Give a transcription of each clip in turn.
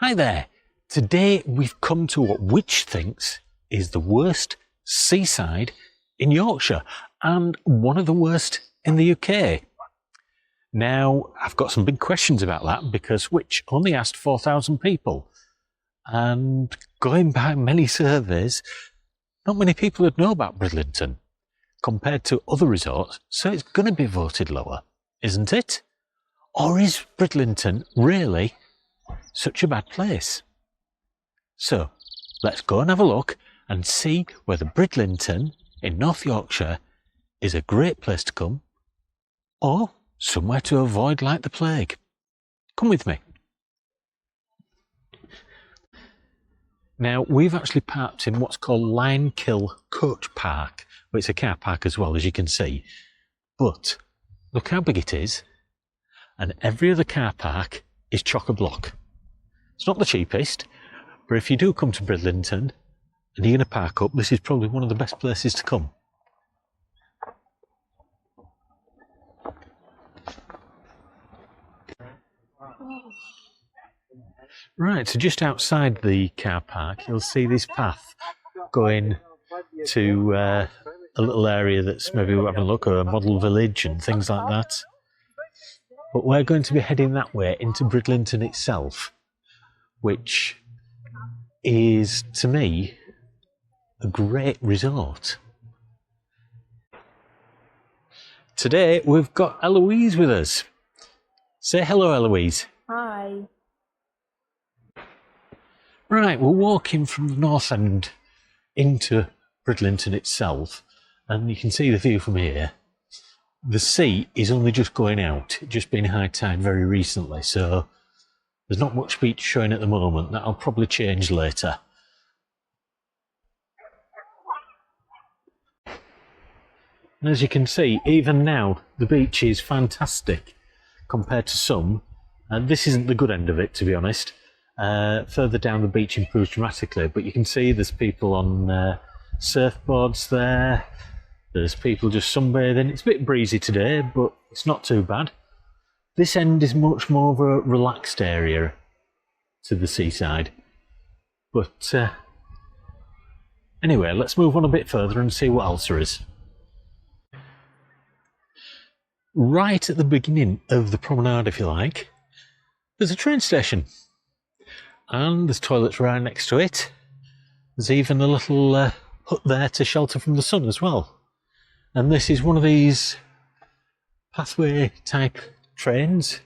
Hi there. Today we've come to what Witch thinks is the worst seaside in Yorkshire and one of the worst in the UK. Now, I've got some big questions about that because Witch only asked 4,000 people, and going by many surveys, not many people would know about Bridlington compared to other resorts, so it's going to be voted lower, isn't it? Or is Bridlington really such a bad place? So let's go and have a look and see whether Bridlington in North Yorkshire is a great place to come or somewhere to avoid like the plague. Come with me. Now, we've actually parked in what's called Lion-Kill Coach Park. Well, it's a car park as well, as you can see. But look how big it is. And every other car park is chock-a-block. It's not the cheapest, but if you do come to Bridlington and you're going to park up, this is probably one of the best places to come. Right, so just outside the car park, you'll see this path going to a little area that's maybe we're having a look at a model village and things like that. But we're going to be heading that way into Bridlington itself, which is, to me, a great resort. Today we've got Eloise with us. Say hello, Eloise. Hi. Right, we're walking from the north end into Bridlington itself, and you can see the view from here. The sea is only just going out, it's just been high tide very recently, so there's not much beach showing at the moment. That'll probably change later. And as you can see, even now, the beach is fantastic compared to some. And this isn't the good end of it, to be honest. Further down the beach improves dramatically, but you can see there's people on surfboards there. There's people just sunbathing. It's a bit breezy today, but it's not too bad. This end is much more of a relaxed area to the seaside. But anyway, let's move on a bit further and see what else there is. Right at the beginning of the promenade, if you like, there's a train station. And there's toilets right next to it. There's even a little hut there to shelter from the sun as well. And this is one of these pathway type trains,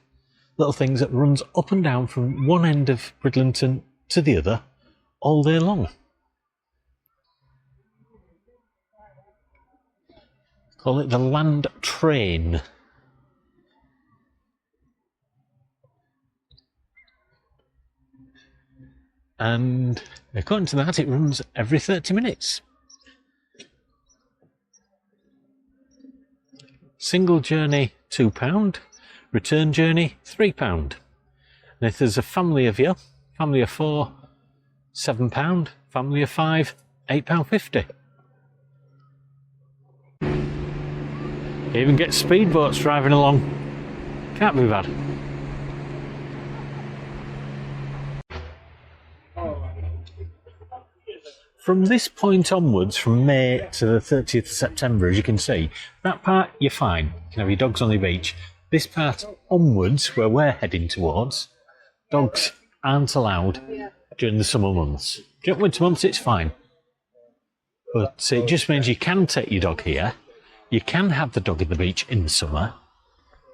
little things that runs up and down from one end of Bridlington to the other all day long. Call it the land train. And according to that, it runs every 30 minutes. Single journey £2, return journey £3. And if there's a family of you, family of 4, £7, family of 5, £8.50. You even get speedboats driving along. Can't be bad. From this point onwards, from May to the 30th of September, as you can see, that part you're fine. You can have your dogs on the beach. This part onwards, where we're heading towards, dogs aren't allowed during the summer months. During winter months, it's fine. But it just means you can take your dog here. You can have the dog at the beach in the summer,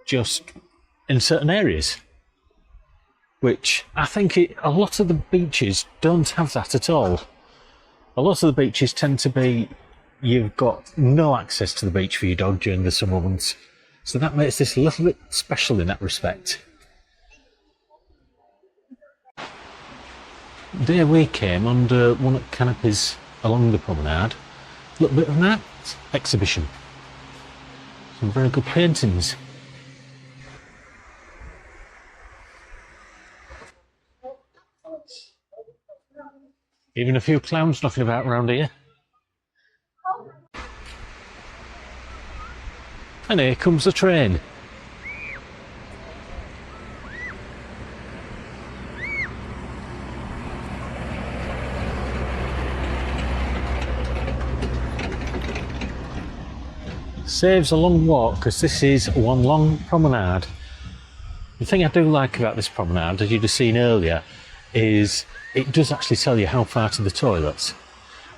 just in certain areas. Which I think a lot of the beaches don't have that at all. A lot of the beaches tend to be, you've got no access to the beach for your dog during the summer months. So that makes this a little bit special in that respect. There we came under one of the canopies along the promenade. A little bit of an art exhibition. Some very good paintings. Even a few clowns knocking about around here. And here comes the train. Saves a long walk because this is one long promenade. The thing I do like about this promenade, as you'd have seen earlier, is it does actually tell you how far to the toilets,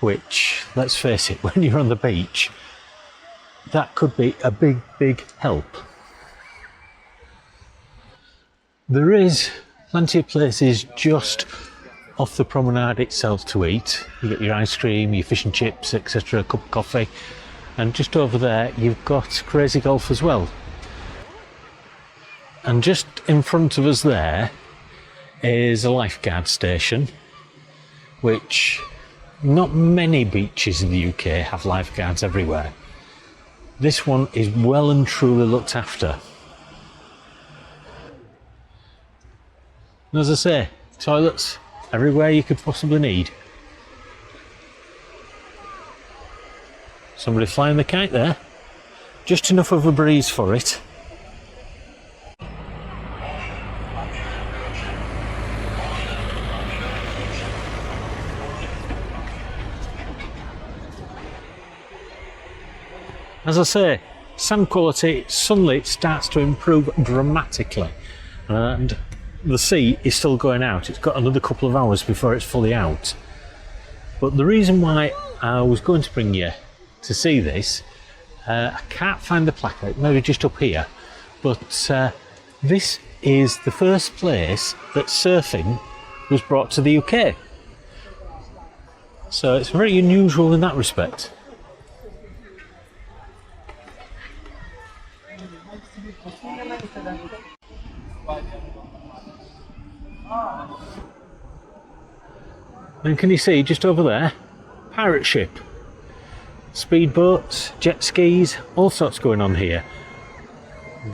which, let's face it, when you're on the beach, that could be a big help. There is plenty of places just off the promenade itself to eat. You get your ice cream, your fish and chips, etc., a cup of coffee, and just over there you've got Crazy Golf as well. And just in front of us there is a lifeguard station, which not many beaches in the UK have lifeguards everywhere. This one is well and truly looked after. And as I say, toilets everywhere you could possibly need. Somebody flying the kite there. Just enough of a breeze for it. As I say, sand quality, sunlight starts to improve dramatically, and the sea is still going out. It's got another couple of hours before it's fully out. But the reason why I was going to bring you to see this, I can't find the placard, maybe just up here, but this is the first place that surfing was brought to the UK. So it's very unusual in that respect. And can you see just over there, pirate ship, speedboats, jet skis, all sorts going on here.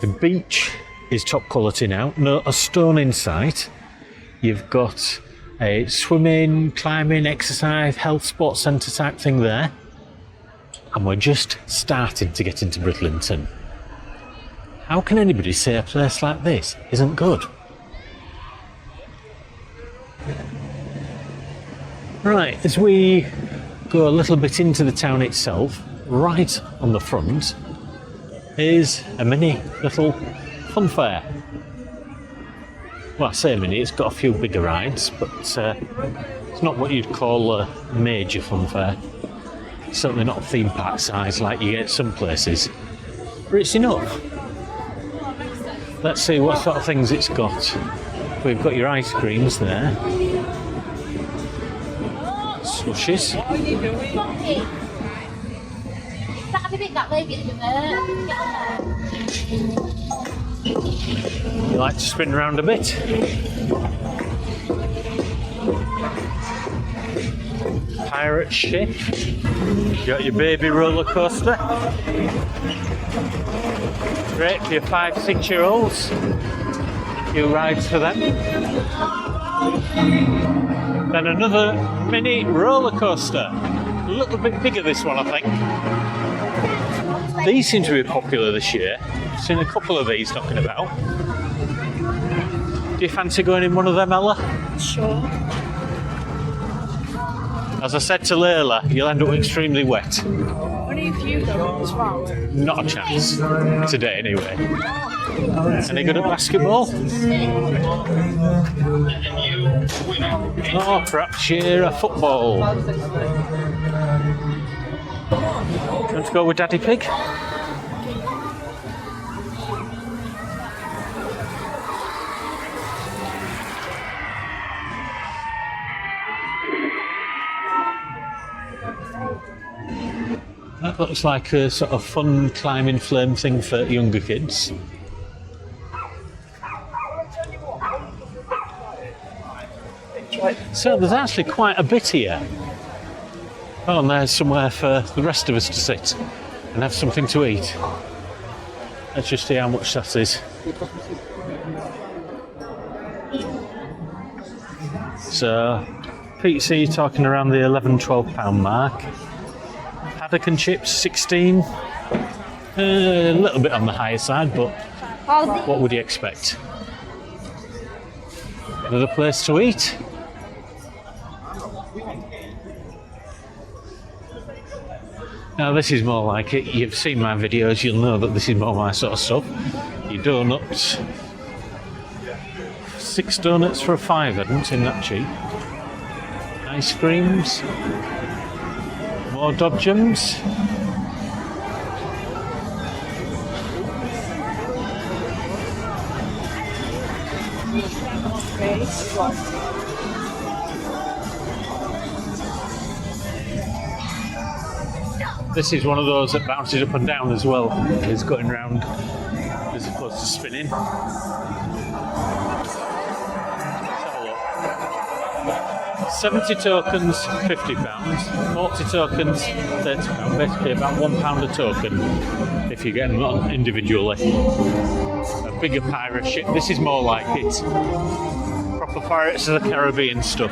The beach is top quality now, not a stone in sight. You've got a swimming, climbing, exercise, health sports centre type thing there. And we're just starting to get into Bridlington. How can anybody say a place like this isn't good? Right, as we go a little bit into the town itself, right on the front is a mini little fun fair. Well, I say mini, it's got a few bigger rides, but it's not what you'd call a major fun fair. Certainly not theme park size like you get some places, but it's enough. Let's see what sort of things it's got. We've got your ice creams there. Slushies. You like to spin around a bit? Pirate ship. You got your baby roller coaster. Great for your 5-6-year-olds. A few rides for them. Then another mini roller coaster. A little bit bigger, this one, I think. These seem to be popular this year. I've seen a couple of these knocking about. Do you fancy going in one of them, Ella? Sure. As I said to Layla, you'll end up extremely wet. Only if you go as well. Not a chance. Today, anyway. Any good at basketball? Oh, perhaps you're a football. Do you want to go with Daddy Pig? That looks like a sort of fun climbing flame thing for younger kids. So there's actually quite a bit here. Oh, and there's somewhere for the rest of us to sit and have something to eat. Let's just see how much that is. So, pizza, you're talking around the £11–12 mark. Haddock and chips, 16. A little bit on the higher side, but what would you expect? Another place to eat. Now Now this is more like it. You've seen my videos, you'll know that this is more my sort of stuff. Your donuts. 6 donuts for a £5, doesn't seem that cheap. Ice creams. More dodgems. This is one of those that bounces up and down as well. It's going round as opposed to spinning. Let's have a look. 70 tokens, £50. 40 tokens, £30. Basically about £1 a token if you get them individually. A bigger pirate ship. This is more like it. Proper Pirates of the Caribbean stuff.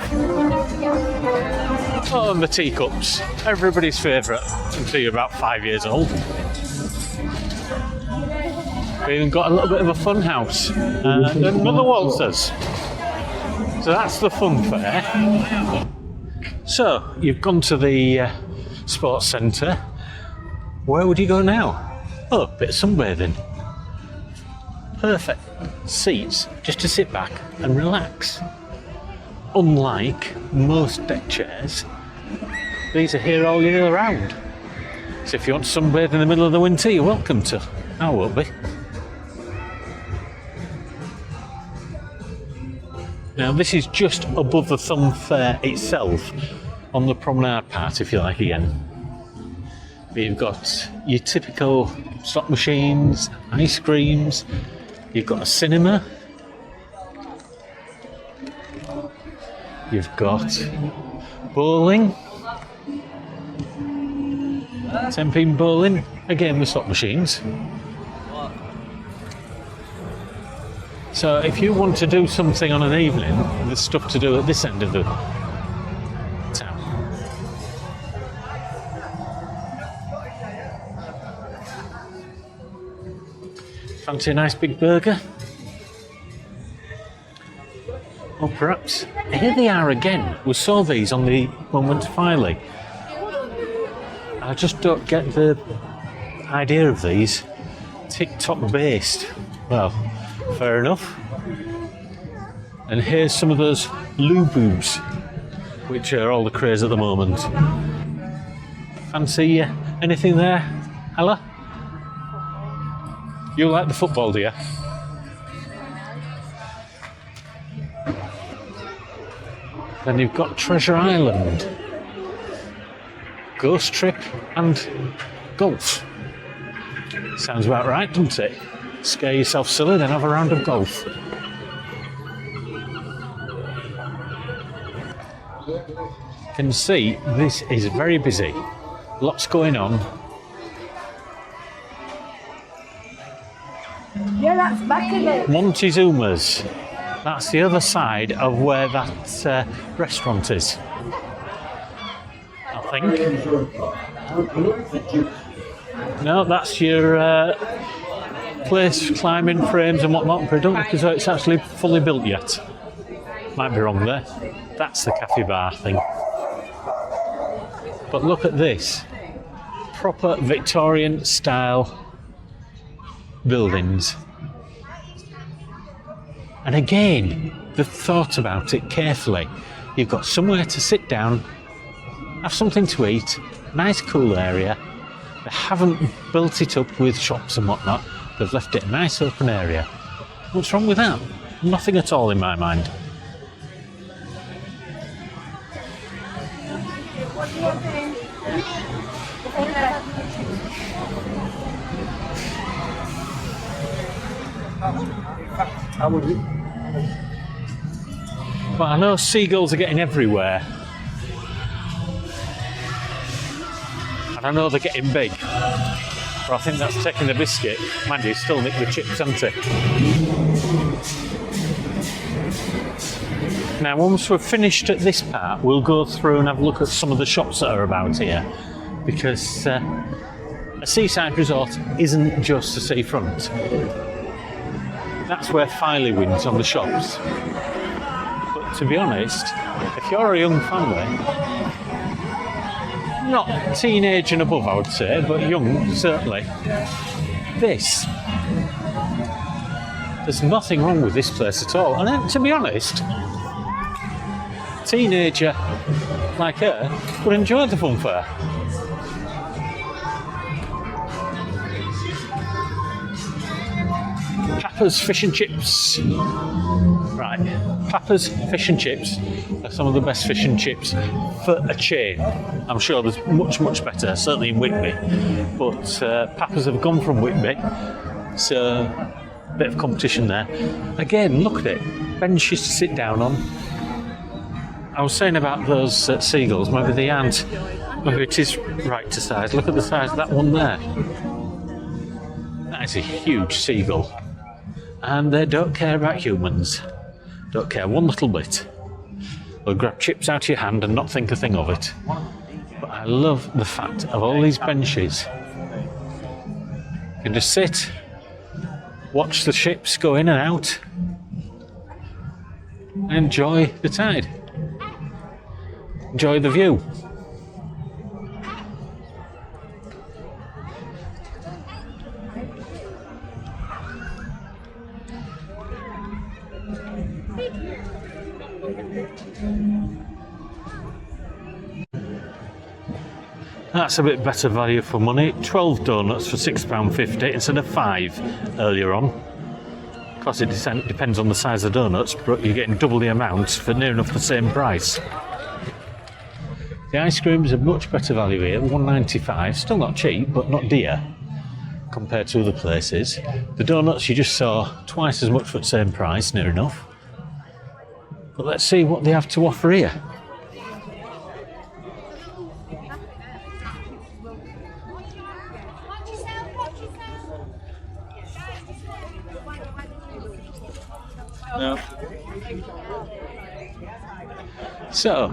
Oh, and the teacups. Everybody's favourite until you're about 5 years old. We even got a little bit of a fun house. And another waltzers. So that's the fun fair. So, you've gone to the sports centre. Where would you go now? Oh, a bit of sunbathing. Perfect seats just to sit back and relax. Unlike most deck chairs, these are here all year round. So if you want to sunbathe in the middle of the winter, you're welcome to. I won't be. Now this is just above the fun fair itself, on the promenade part if you like again. But you've got your typical slot machines, ice creams, you've got a cinema, you've got bowling, 10p bowling, again with slot machines. So if you want to do something on an evening, there's stuff to do at this end of the town. Fancy a nice big burger? Or perhaps, here they are again. We saw these on when we went to Filey. I just don't get the idea of these. TikTok based. Well, fair enough. And here's some of those Lubus, which are all the craze at the moment. Fancy anything there, Ella? You like the football, do you? Then you've got Treasure Island, Ghost Trip and Golf. Sounds about right, doesn't it? Scare yourself silly, then have a round of golf. You can see this is very busy. Lots going on. Yeah, that's back in it. Montezuma's. That's the other side of where that restaurant is, I think. No, that's your place climbing frames and whatnot, but I don't think it's actually fully built yet. Might be wrong there. That's the cafe bar thing. But look at this. Proper Victorian style buildings. And again, they've thought about it carefully. You've got somewhere to sit down, have something to eat, nice cool area. They haven't built it up with shops and whatnot. They've left it a nice open area. What's wrong with that? Nothing at all in my mind. But I know seagulls are getting everywhere. And I know they're getting big. But I think that's taking the biscuit. Mind you, still nick the chips, hasn't it? Now, once we're finished at this part, we'll go through and have a look at some of the shops that are about here. Because a seaside resort isn't just a seafront. That's where Filey wins on the shops. But to be honest, if you're a young family, Not teenage and above, I would say, but young, certainly. This. There's nothing wrong with this place at all. And then, to be honest, a teenager like her would enjoy the fun fair. Papa's Fish and Chips. Right, Papa's Fish and Chips are some of the best fish and chips for a chain. I'm sure there's much, much better, certainly in Whitby. But Papa's have gone from Whitby, so a bit of competition there. Again, look at it, benches to sit down on. I was saying about those seagulls, maybe they aren't, maybe it is right to size. Look at the size of that one there. That is a huge seagull. And they don't care about humans. Don't care one little bit. They'll grab chips out of your hand and not think a thing of it. But I love the fact of all these benches. You can just sit, watch the ships go in and out, and enjoy the tide. Enjoy the view. That's a bit better value for money. 12 donuts for £6.50 instead of £5 earlier on. Of course, it depends on the size of donuts, but you're getting double the amount for near enough the same price. The ice creams are much better value here, £1.95. Still not cheap, but not dear compared to other places. The donuts you just saw, twice as much for the same price, near enough. But let's see what they have to offer here. No. So,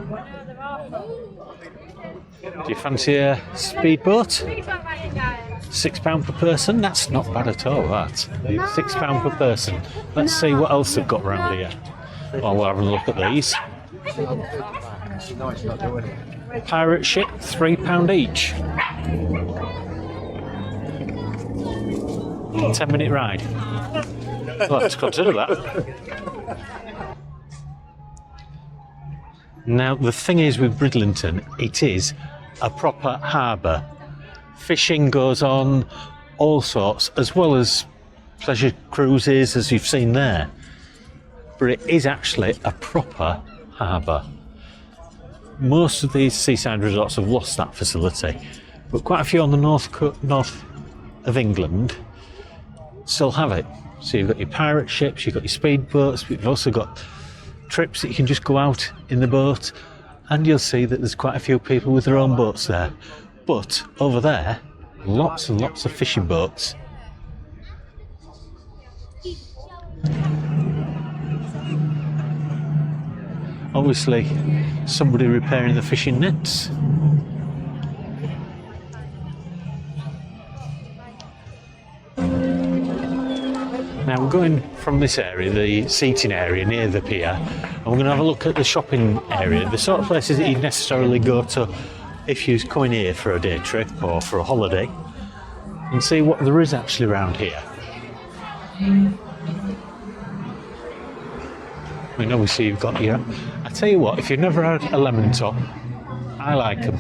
do you fancy a speedboat? £6 per person? That's not bad at all, that. £6 per person. Let's see what else they've got around here while we're having a look at these. Pirate ship, £3 each. 10-minute ride. We'll have to consider that. Now, the thing is with Bridlington, it is a proper harbour. Fishing goes on, all sorts, as well as pleasure cruises, as you've seen there. But it is actually a proper harbour. Most of these seaside resorts have lost that facility, but quite a few on the north of England still have it. So you've got your pirate ships, you've got your speedboats, but you've also got trips that you can just go out in the boat, and you'll see that there's quite a few people with their own boats there. But over there, lots and lots of fishing boats. Obviously, somebody repairing the fishing nets. Now we're going from this area, the seating area near the pier, and we're going to have a look at the shopping area, the sort of places that you'd necessarily go to if you're coming here for a day trip or for a holiday, and see what there is actually around here. I mean, obviously you've got your... I tell you what, if you've never had a lemon top, I like them.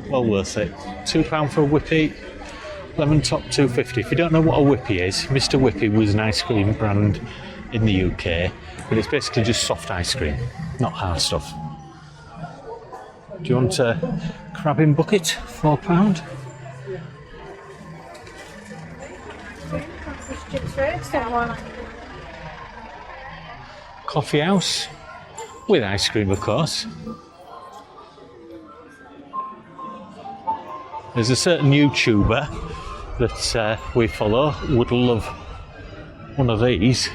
Well worth it. £2 for a whippy. Lemon top £2.50. If you don't know what a whippy is, Mr. Whippy was an ice cream brand in the UK, but it's basically just soft ice cream, not hard stuff. Do you want a crabbing bucket? £4. Coffee house with ice cream, of course. There's a certain YouTuber that we follow would love one of these.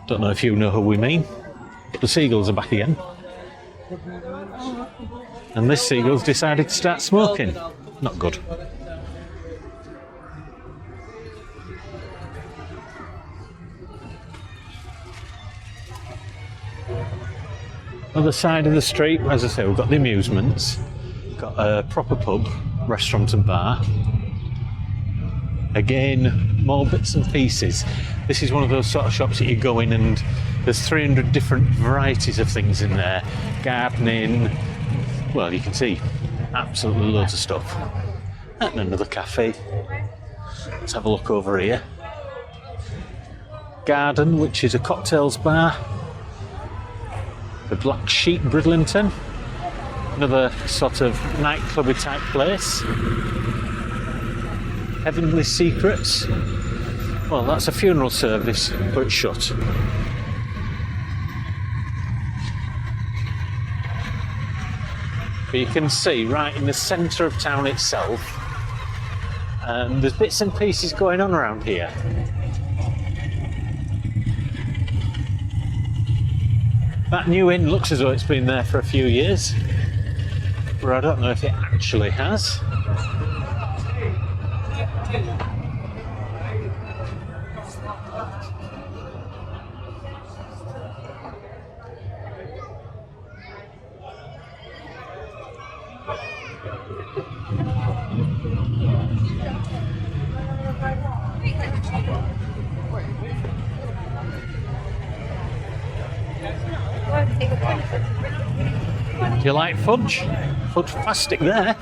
Don't know if you know who we mean, but the seagulls are back again. And this seagull's decided to start smoking. Not good. Other side of the street, as I say, we've got the amusements, got a proper pub, restaurant and bar. Again, more bits and pieces. This is one of those sort of shops that you go in and there's 300 different varieties of things in there. Gardening, well, you can see absolutely loads of stuff. And another cafe. Let's have a look over here. Garden, which is a cocktails bar. The Black Sheep, Bridlington. Another sort of nightclubby type place. Heavenly Secrets. Well, that's a funeral service, but it's shut. But you can see right in the centre of town itself, there's bits and pieces going on around here. That new inn looks as though it's been there for a few years, but I don't know if it actually has. Do you like fudge? Fudge plastic there.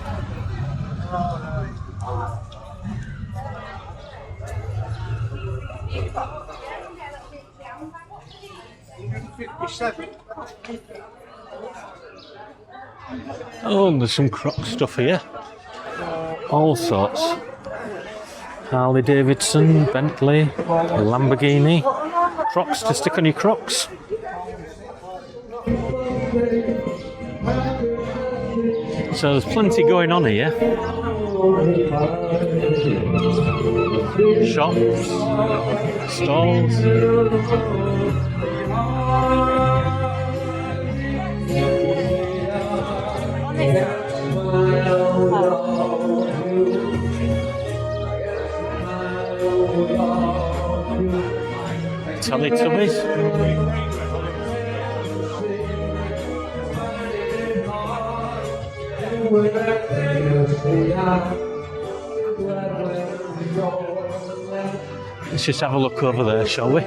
Oh, and there's some croc stuff here. All sorts. Harley Davidson, Bentley, Lamborghini. Crocs to stick on your Crocs. So there's plenty going on here. Shops, stalls. Teletubbies. Let's just have a look over there, shall we?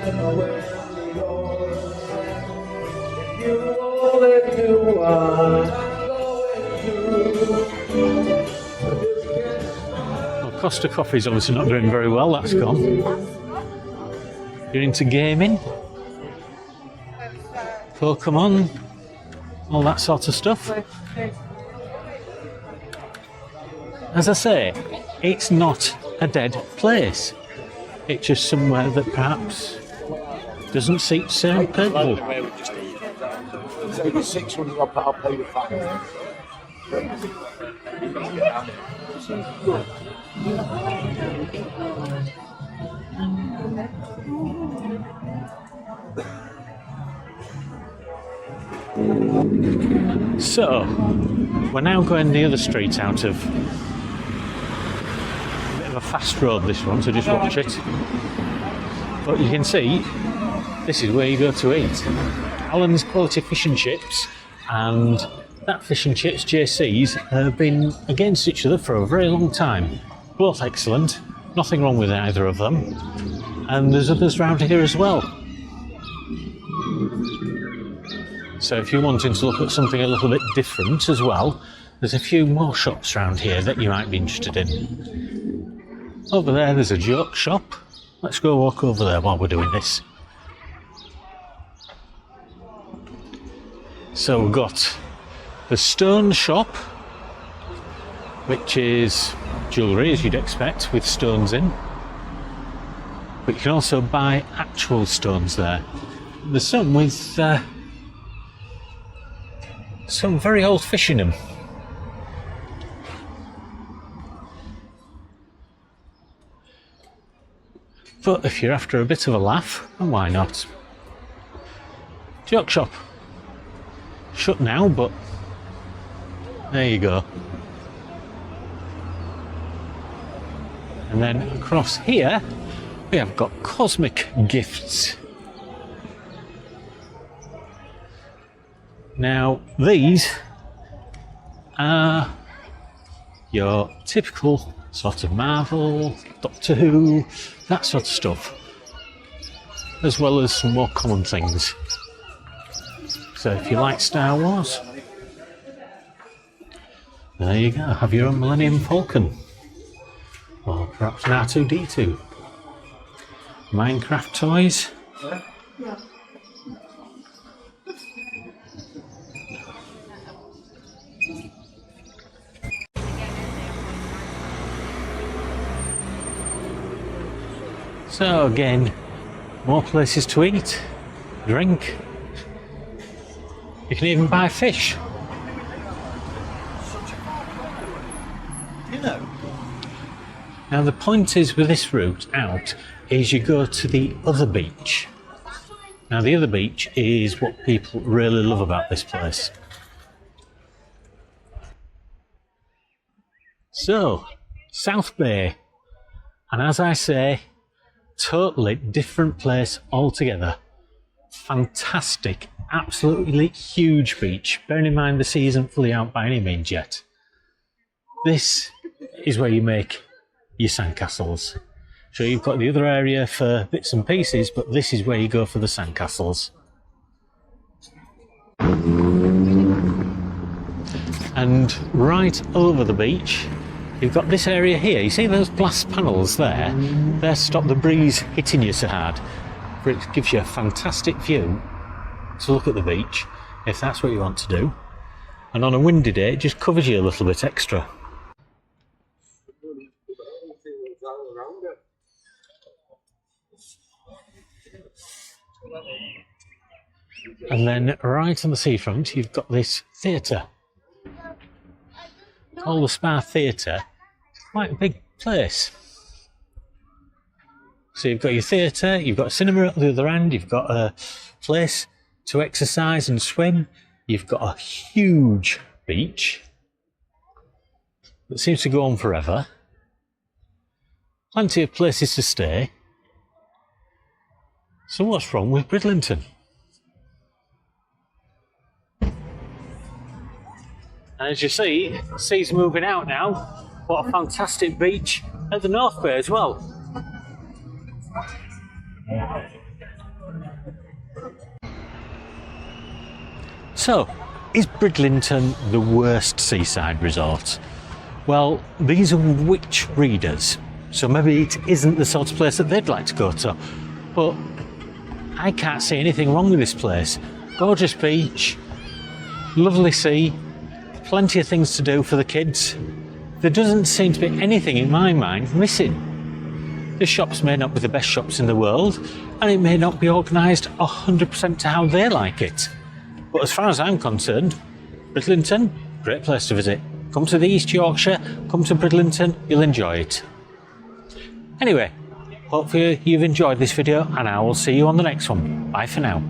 Well, Costa Coffee's obviously not doing very well, that's gone. You're into gaming? Pokemon? All that sort of stuff? As I say, it's not a dead place. It's just somewhere that perhaps doesn't suit certain people. So 600, I'll pay the fine. So, we're now going the other street out of a bit of a fast road, this one, so just watch it. But you can see, this is where you go to eat. Alan's Quality Fish and Chips and that Fish and Chips, JC's, have been against each other for a very long time. Both excellent, nothing wrong with either of them. And there's others around here as well. So if you're wanting to look at something a little bit different as well, there's a few more shops around here that you might be interested in. Over there there's a joke shop. Let's go walk over there while we're doing this. So we've got the stone shop, which is jewellery as you'd expect with stones in. But you can also buy actual stones there. There's some with some very old fish in them. But if you're after a bit of a laugh, then why not? Joke shop. Shut now, but there you go. And then across here, we have got Cosmic Gifts. Now, these are your typical sort of Marvel, Doctor Who, that sort of stuff, as well as some more common things. So if you like Star Wars, there you go, have your own Millennium Falcon, or perhaps an R2-D2. Minecraft toys. Yeah. So again, more places to eat, drink. You can even buy fish. You know. Now the point is with this route out is you go to the other beach. Now the other beach is what people really love about this place. So, South Bay, and as I say, totally different place altogether. Fantastic, absolutely huge beach. Bearing in mind the sea isn't fully out by any means yet. This is where you make your sandcastles. So you've got the other area for bits and pieces, but this is where you go for the sandcastles. And right over the beach, you've got this area here. You see those glass panels there? They stop the breeze hitting you so hard. But it gives you a fantastic view to look at the beach, if that's what you want to do. And on a windy day, it just covers you a little bit extra. And then right on the seafront, you've got this theatre. Called the Spa Theatre. Quite a big place. So you've got your theatre, you've got a cinema at the other end, you've got a place to exercise and swim, you've got a huge beach that seems to go on forever. Plenty of places to stay. So what's wrong with Bridlington? And as you see, the sea's moving out now. What a fantastic beach at the North Bay as well. So, is Bridlington the worst seaside resort? Well, these are witch readers, so maybe it isn't the sort of place that they'd like to go to. But I can't see anything wrong with this place. Gorgeous beach, lovely sea, plenty of things to do for the kids. There doesn't seem to be anything in my mind missing. The shops may not be the best shops in the world, and it may not be organised 100% to how they like it. But as far as I'm concerned, Bridlington, great place to visit. Come to the East Yorkshire, come to Bridlington, you'll enjoy it. Anyway, hopefully you've enjoyed this video, and I will see you on the next one. Bye for now.